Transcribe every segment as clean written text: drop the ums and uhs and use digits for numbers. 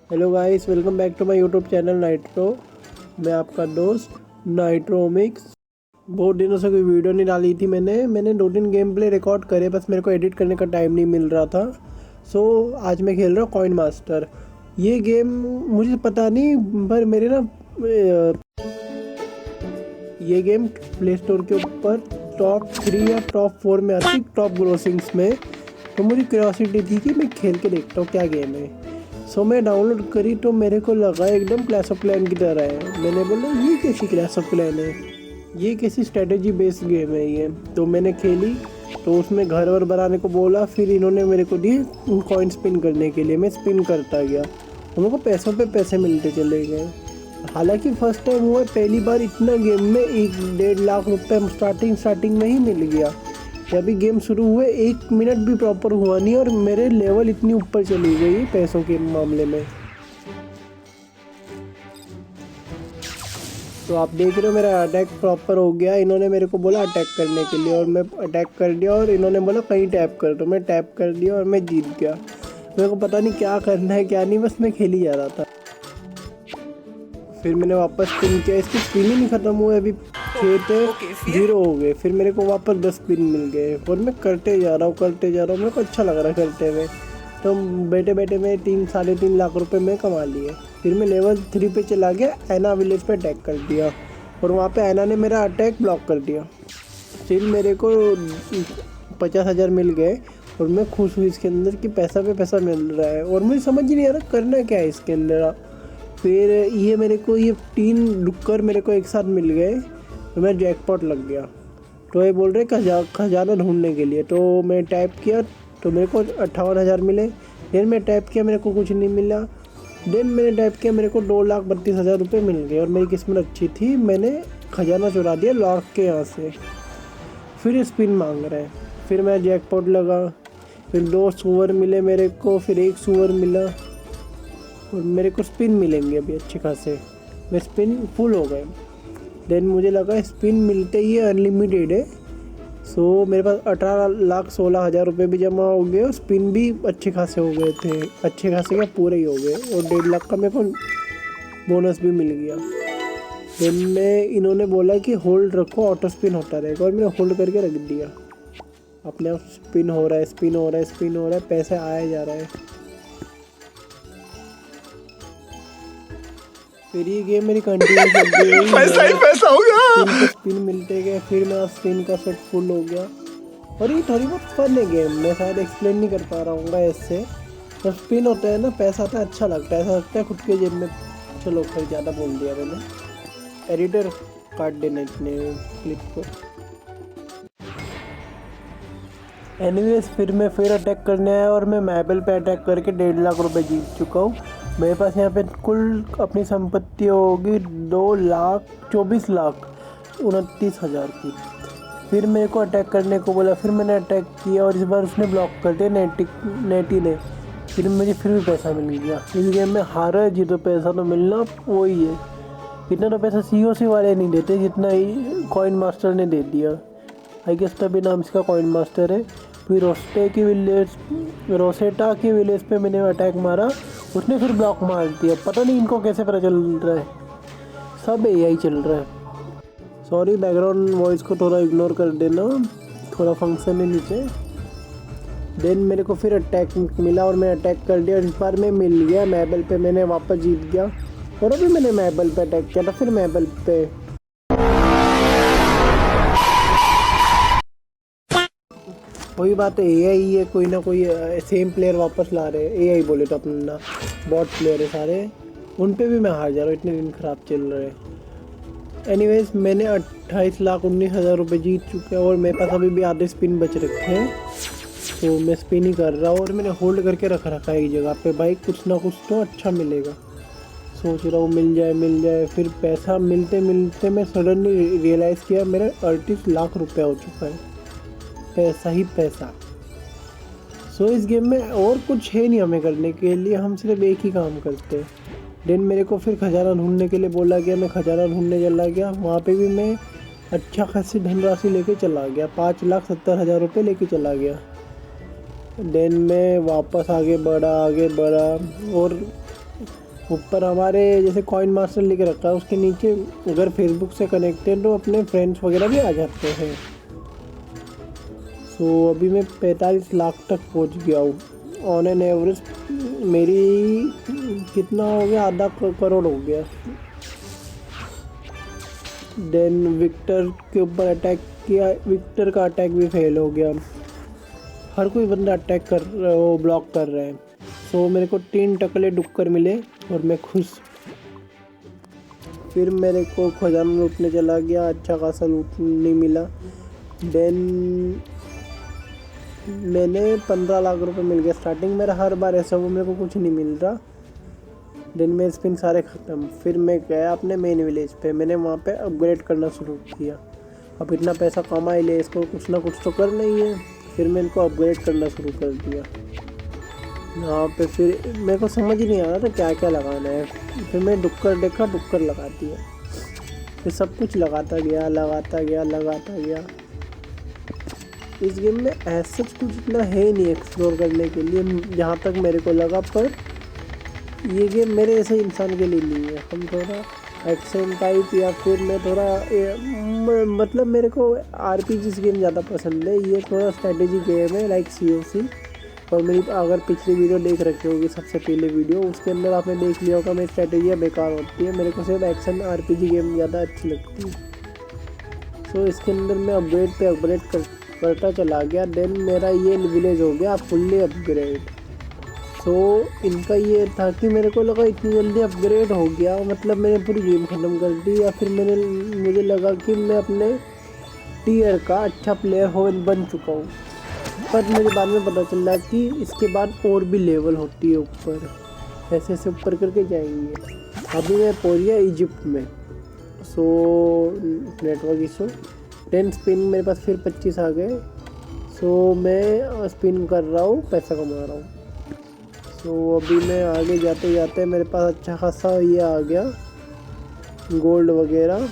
Hello guys, welcome back to my YouTube channel Nitro. मैं आपका दोस्त नाइट्रोमिक्स। बहुत दिनों से कोई वीडियो नहीं डाली थी मैंने 2-3 गेम प्ले रिकॉर्ड करे, बस मेरे को एडिट करने का टाइम नहीं मिल रहा था। आज मैं खेल रहा हूँ कॉइन मास्टर। ये गेम मुझे पता नहीं, पर मेरे ना ये गेम प्ले स्टोर के ऊपर टॉप 3 या टॉप 4 में आती, टॉप ग्रोसिंग्स में। तो मुझे क्यूरियोसिटी थी कि मैं खेल के देखता हूँ क्या गेम है। मैं डाउनलोड करी तो मेरे को लगा एकदम क्लैश ऑफ क्लैन की तरह है। मैंने बोला ये कैसी क्लैश ऑफ क्लैन है, ये कैसी स्ट्रेटेजी बेस्ड गेम है ये। तो मैंने खेली, तो उसमें घर वर बनाने को बोला, फिर इन्होंने मेरे को दिए कॉइन स्पिन करने के लिए। मैं स्पिन करता गया, मेरे को पैसों पे पैसे मिलते चले गए। हालांकि फर्स्ट टाइम हुआ, पहली बार इतना गेम में 1-1.5 लाख रुपए स्टार्टिंग में ही मिल गया। अभी गेम शुरू हुए 1 मिनट भी प्रॉपर हुआ नहीं और मेरे लेवल इतनी ऊपर चली गई पैसों के मामले में। तो आप देख रहे हो मेरा अटैक प्रॉपर हो गया। इन्होंने मेरे को बोला अटैक करने के लिए और मैं अटैक कर दिया, और इन्होंने बोला कहीं टैप कर, तो मैं टैप कर दिया और मैं जीत गया। मेरे को पता नहीं क्या करना है क्या नहीं, बस मैं खेल ही जा रहा था। फिर मैंने वापस स्पिन किया, इसकी स्पिन ही नहीं ख़त्म हुआ, अभी 6 थे 0 हो गए। फिर मेरे को वापस 10 स्पिन मिल गए और मैं करते जा रहा हूँ। मेरे को अच्छा लग रहा है करते हुए। तो बैठे बैठे मैं 3-3.5 लाख रुपए मैं कमा लिए। फिर मैं लेवल 3 पे चला गया, ऐना विलेज पे अटैक कर दिया और वहाँ पे ऐना ने मेरा अटैक ब्लॉक कर दिया। फिर मेरे को 50,000 मिल गए और मैं खुश हुई इसके अंदर कि पैसा पे पैसा मिल रहा है। और मुझे समझ नहीं आ रहा करना क्या है इसके अंदर। फिर ये मेरे को ये 3 डुक्कर मेरे को एक साथ मिल गए, तो मैं जैकपॉट लग गया। तो ये बोल रहे खजाना ढूंढने के लिए। तो मैं टाइप किया तो मेरे को 58,000 मिले। देन मैं टाइप किया, मेरे को कुछ नहीं मिला। देन मैंने टाइप किया, मेरे को 2,32,000 रुपये मिल गए और मेरी किस्मत अच्छी थी, मैंने खजाना चुरा दिया लॉक के यहाँ से। फिर स्पिन मांग रहे हैं, फिर मैं जैकपॉट लगा, फिर 2 सुअर मिले मेरे को, फिर 1 सुअर मिला और मेरे को स्पिन मिलेंगे अभी अच्छे खासे। मैं स्पिन फुल हो गए। देन मुझे लगा स्पिन मिलते ही अनलिमिटेड है। मेरे पास 18,16,000 रुपये भी जमा हो गए और स्पिन भी अच्छे खासे हो गए थे। अच्छे खासे क्या, पूरे ही हो गए। और 1.5 लाख का मेरे को बोनस भी मिल गया। देन में इन्होंने बोला कि होल्ड रखो, ऑटो स्पिन होता रहेगा, और मैंने होल्ड करके रख दिया। अपने आप स्पिन हो रहा है, पैसे आया जा रहा है। फिर ये गेम मेरी कंटिन्यू चलती रही। पैसा ही पैसा हो गया। स्पिन मिलते गए, फिर मेरा स्पिन का सेट फुल हो गया। और ये थोड़ी बहुत फन है गेम, मैं शायद एक्सप्लेन नहीं कर पा रहा हूँ इससे। जब स्पिन होता है ना, पैसा आता है, अच्छा लगता है, ऐसा लगता है खुद के जेब में। चलो फिर ज़्यादा बोल दिया मैंने, एडिटर काट देना इतने क्लिप को। एनीवेज फिर अटैक करने आया और मैं मैबल पे अटैक करके 1.5 लाख रुपए जीत चुका हूँ। मेरे पास यहाँ पे कुल अपनी संपत्ति होगी 2,24,29,000 की। फिर मेरे को अटैक करने को बोला, फिर मैंने अटैक किया और इस बार उसने ब्लॉक कर दिया नेटी ने। फिर मुझे फिर भी पैसा मिल गया। इस गेम में हारा जीतो पैसा तो मिलना वही है। इतना तो पैसा COC वाले नहीं देते जितना ही कॉइन मास्टर ने दे दिया। आई गेस तभी नाम इसका कॉइन मास्टर है। फिर रोसेटा की विलेज पे मैंने अटैक मारा, उसने फिर ब्लॉक मार दिया। पता नहीं इनको कैसे पता चल रहा है, सब AI चल रहा है। सॉरी, बैकग्राउंड वॉइस को थोड़ा इग्नोर कर देना, थोड़ा फंक्शन है नीचे। देन मेरे को फिर अटैक मिला और मैं अटैक कर दिया। इस बार मैं मिल गया मैबल पे, मैंने वापस जीत गया। और अभी मैंने मैबल पे अटैक किया था, फिर मैबल पे वही बात है, AI है, कोई ना कोई सेम प्लेयर वापस ला रहे हैं। AI बोले तो अपना बॉट प्लेयर है सारे, उन पे भी मैं हार जा रहा हूँ, इतने दिन ख़राब चल रहे हैं। एनीवेज मैंने 28,19,000 रुपये जीत चुका है और मेरे पास अभी भी आधे स्पिन बच रखे हैं। तो मैं स्पिन ही कर रहा हूँ और मैंने होल्ड करके रखा है एक जगह पे, भाई कुछ ना कुछ तो अच्छा मिलेगा। सोच रहा हूँ मिल जाए। फिर पैसा मिलते मैं सडनली रियलाइज़ किया मेरा 38 लाख रुपये हो चुका है, पैसा ही पैसा। इस गेम में और कुछ है नहीं हमें करने के लिए, हम सिर्फ एक ही काम करते हैं। देन मेरे को फिर खजाना ढूंढने के लिए बोला गया, मैं खजाना ढूंढने चला गया। वहाँ पे भी मैं अच्छा खासी धनराशि लेके चला गया, 5,70,000 रुपये लेके चला गया। देन मैं वापस आगे बढ़ा और ऊपर हमारे जैसे कॉइन मास्टर लिख रखा है, उसके नीचे अगर फेसबुक से कनेक्टेड तो अपने फ्रेंड्स वगैरह भी आ जाते हैं। सो अभी मैं 45 लाख तक पहुंच गया हूँ ऑन एन एवरेज। मेरी कितना हो गया, आधा करोड़ हो गया। देन विक्टर के ऊपर अटैक किया, विक्टर का अटैक भी फेल हो गया। हर कोई बंदा अटैक कर वो ब्लॉक कर रहा है। सो मेरे को 3 टकले डुक्कर मिले और मैं खुश। फिर मेरे को खजाना लूटने चला गया, अच्छा खासा लूट नहीं मिला। देन मैंने 15 लाख रुपए मिल गया स्टार्टिंग। मेरा हर बार ऐसा हुआ, मेरे को कुछ नहीं मिल रहा। देन मेरे स्पिन सारे ख़त्म। फिर मैं गया अपने मेन विलेज पे, मैंने वहाँ पे अपग्रेड करना शुरू किया। अब इतना पैसा कमा ही ले, इसको कुछ ना कुछ तो करना ही है। फिर मैं इनको अपग्रेड करना शुरू कर दिया। यहाँ पे फिर मेरे को समझ ही नहीं आ रहा था क्या क्या लगाना है। फिर मैं डुक्कर देखा, डुक्कर लगा दिया। फिर सब कुछ लगाता गया। इस गेम में ऐसा कुछ इतना है नहीं एक्सप्लोर करने के लिए, जहाँ तक मेरे को लगा। पर ये गेम मेरे ऐसे इंसान के लिए नहीं है। हम थोड़ा एक्शन टाइप या फिर मैं थोड़ा मतलब मेरे को आरपीजी गेम ज़्यादा पसंद है। ये थोड़ा स्ट्रेटेजी गेम है लाइक COC। और मेरी अगर पिछली वीडियो देख रखी होगी, सबसे पहले वीडियो, उसके अंदर आपने देख लिया होगा मेरी स्ट्रेटेजियाँ बेकार होती है। मेरे को सिर्फ एक्शन आरपीजी गेम ज़्यादा अच्छी लगती है। सो इसके अंदर मैं अपग्रेड पे अपग्रेड करता चला गया। देन मेरा ये विलेज हो गया फुल्ली अपग्रेड। सो इनका ये था कि मेरे को लगा इतनी जल्दी अपग्रेड हो गया, मतलब मैंने पूरी गेम ख़त्म कर दी, या फिर मुझे लगा कि मैं अपने टीयर का अच्छा प्लेयर बन चुका हूँ। पर मुझे बाद में पता चला कि इसके बाद और भी लेवल होती है ऊपर, ऐसे ऐसे ऊपर करके जाएंगे। अभी मैं पहुँच गया इजिप्ट में। So network issue. 10 स्पिन मेरे पास फिर 25 आ गए। सो मैं स्पिन कर रहा हूँ, पैसा कमा रहा हूँ। सो अभी मैं आगे जाते जाते मेरे पास अच्छा खासा ये आ गया गोल्ड वगैरह।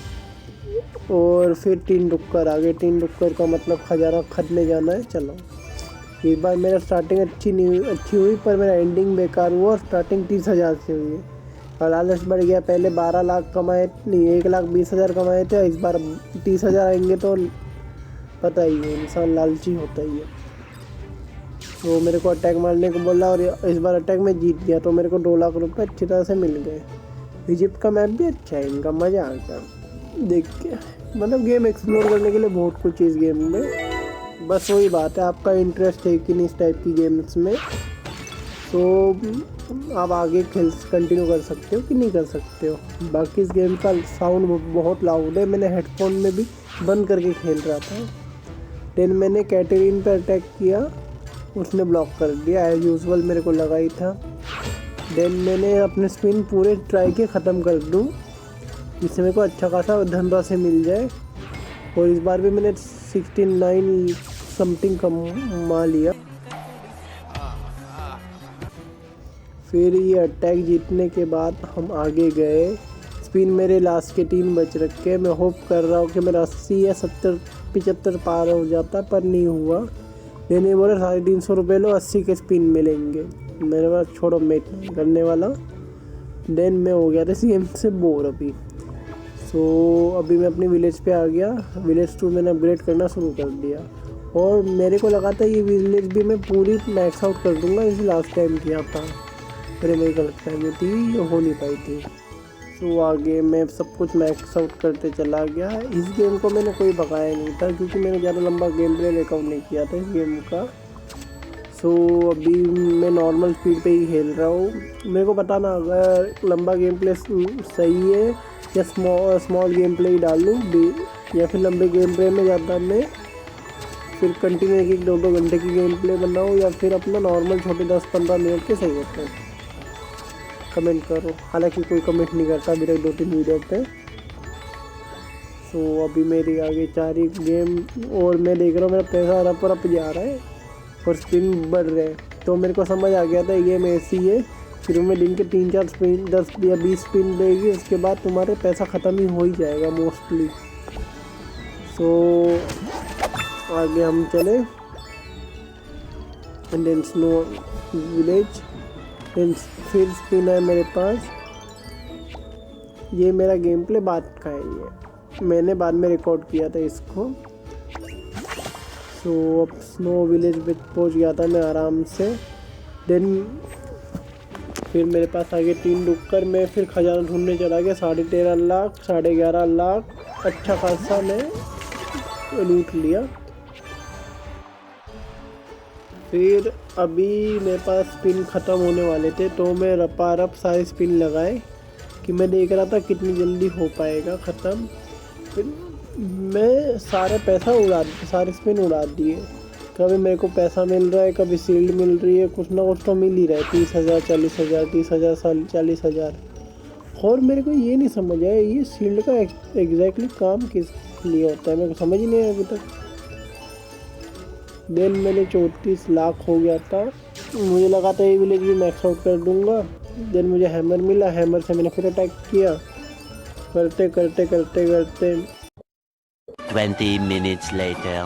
और फिर 3 डुक्कर आ गए। 3 डुक्कर का मतलब खजाना खरीदने जाना है। चलो, इस बार मेरा स्टार्टिंग अच्छी हुई, पर मेरा एंडिंग बेकार हुआ। स्टार्टिंग 30,000 से हुई है और लालच बढ़ गया। पहले 12 लाख कमाए, नहीं 1,20,000 कमाए थे। इस बार 30,000 आएंगे तो पता ही है, इंसान लालची होता ही है। तो मेरे को अटैक मारने को बोला और इस बार अटैक में जीत गया, तो मेरे को 2 लाख रुपए अच्छी तरह से मिल गए। इजिप्ट का मैप भी अच्छा है, इनका मज़ा आता है देख के। मतलब गेम एक्सप्लोर करने के लिए बहुत कुछ चीज़ गेम में, बस वही बात है आपका इंटरेस्ट है कि नहीं इस टाइप की गेम्स में। तो आप आगे कंटिन्यू कर सकते हो कि नहीं कर सकते हो। बाकी इस गेम का साउंड बहुत लाउड है, मैंने हेडफोन में भी बंद करके खेल रहा था। देन मैंने कैटरीन पर अटैक किया, उसने ब्लॉक कर दिया एज यूजुअल, मेरे को लगा ही था। देन मैंने अपने स्पिन पूरे ट्राई के ख़त्म कर दूँ, जिससे मेरे को अच्छा खासा धनराशि मिल जाए। और इस बार भी मैंने 69 समथिंग कमा लिया। फिर ये अटैक जीतने के बाद हम आगे गए। स्पिन मेरे लास्ट के 3 बच रखे। मैं होप कर रहा हूँ कि मेरा 80 या 70 75 पार हो जाता, पर नहीं हुआ। मैंने बोला 350 रुपये लो, 80 के स्पिन मिलेंगे। मेरे पास छोड़ो, मैं नहीं करने वाला। देन मैं हो गया था CM से बोर अभी। सो अभी मैं अपने विलेज पे आ गया। विलेज 2 मैंने अपग्रेड करना शुरू कर दिया और मेरे को लगा था ये विलेज भी मैं पूरी मैक्स आउट कर दूंगा, इसे लास्ट टाइम किया था, फिर मेरी गलतफहमी थी, ये हो नहीं पाई थी। सो आगे मैं सब कुछ मैक्स आउट करते चला गया। इस गेम को मैंने कोई भगाया नहीं था, क्योंकि मैंने ज़्यादा लंबा गेम प्ले रिकॉर्ड नहीं किया था इस गेम का। सो अभी मैं नॉर्मल स्पीड पे ही खेल रहा हूँ। मेरे को बताना अगर लंबा गेम प्ले सही है या स्मॉल गेम प्ले ही डालूँ, या फिर लंबे गेम प्ले में ज़्यादा मैं फिर कंटिन्यू 1-2 घंटे की गेम प्ले बनाऊँ, या फिर अपना नॉर्मल छोटे 10-15 मिनट के सही होते हैं। कमेंट करो। हालांकि कोई कमेंट नहीं करता अभी तक 2-3 वीडियो पे। सो अभी मेरी आगे 4 ही गेम और मैं देख रहा हूँ मेरा पैसा रप रप जा रहा है और स्पिन बढ़ रहे हैं। तो मेरे को समझ आ गया था ये गेम ऐसी है, फिर मैं दिन के 3-4 स्पिन 10 या 20 स्पिन देगी, उसके बाद तुम्हारे पैसा ख़त्म ही हो ही जाएगा मोस्टली। सो आगे हम चले इंडियन स्नो विलेज। फिर स्पिन है मेरे पास। ये मेरा गेम प्ले बाद का है, ये मैंने बाद में रिकॉर्ड किया था इसको। सो अब स्नो विलेज में पहुंच गया था मैं आराम से। देन फिर मेरे पास आगे 3 रुककर मैं फिर खजाना ढूंढने चला गया। 13.5 लाख 11.5 लाख अच्छा खासा मैं लूट लिया। फिर अभी मेरे पास स्पिन ख़त्म होने वाले थे, तो मैं रपारप सारे स्पिन लगाए कि मैं देख रहा था कितनी जल्दी हो पाएगा ख़त्म। फिर मैं सारे सारे स्पिन उड़ा दिए। कभी मेरे को पैसा मिल रहा है, कभी शील्ड मिल रही है, कुछ ना कुछ तो मिल ही रहा है। 30,000 40,000 30,000 40,000। और मेरे को ये नहीं समझ आया ये शील्ड का एग्जैक्टली काम किस लिए होता है, मेरे को समझ ही नहीं आया अभी तक। देन मैंने 34 लाख हो गया था। मुझे लगा था ये विलेज भी मैक्स आउट कर दूंगा। देन मुझे हैमर मिला, हैमर से मैंने फिर अटैक किया। करते करते करते करते 20 minutes later.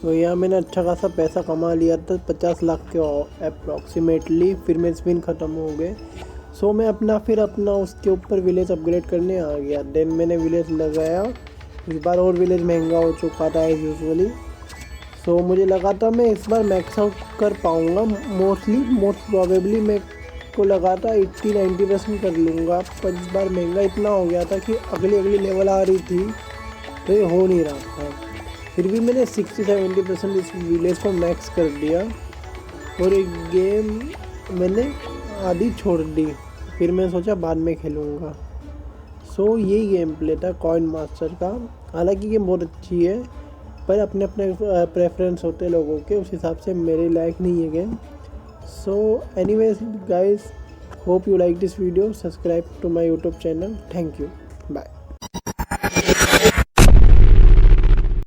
तो यहाँ मैंने अच्छा खासा पैसा कमा लिया था, 50 लाख के अप्रॉक्सीमेटली। फिर मेरे स्पिन ख़त्म हो गए। सो मैं अपना उसके ऊपर विलेज अपग्रेड करने आ गया। देन मैंने विलेज लगाया। इस बार और विलेज महंगा हो चुका था एज यूजुअली। सो मुझे लगा था मैं इस बार मैक्स आउट कर पाऊँगा। मोस्ट प्रोबेबली मैं को लगा था 80-90% कर लूँगा, पर इस बार महंगा इतना हो गया था कि अगली लेवल आ रही थी तो ये हो नहीं रहा था। फिर भी मैंने 60-70% इस विलेज को मैक्स कर दिया और एक गेम मैंने आधी छोड़ दी। फिर मैं सोचा बाद में खेलूँगा। सो यही गेम प्ले था कॉइन मास्टर का। हालांकि गेम बहुत अच्छी है, पर अपने अपने प्रेफरेंस होते हैं लोगों के, उस हिसाब से मेरे लायक नहीं है game. So anyways guys, hope you like this video. Subscribe to my YouTube channel. Thank you. Bye.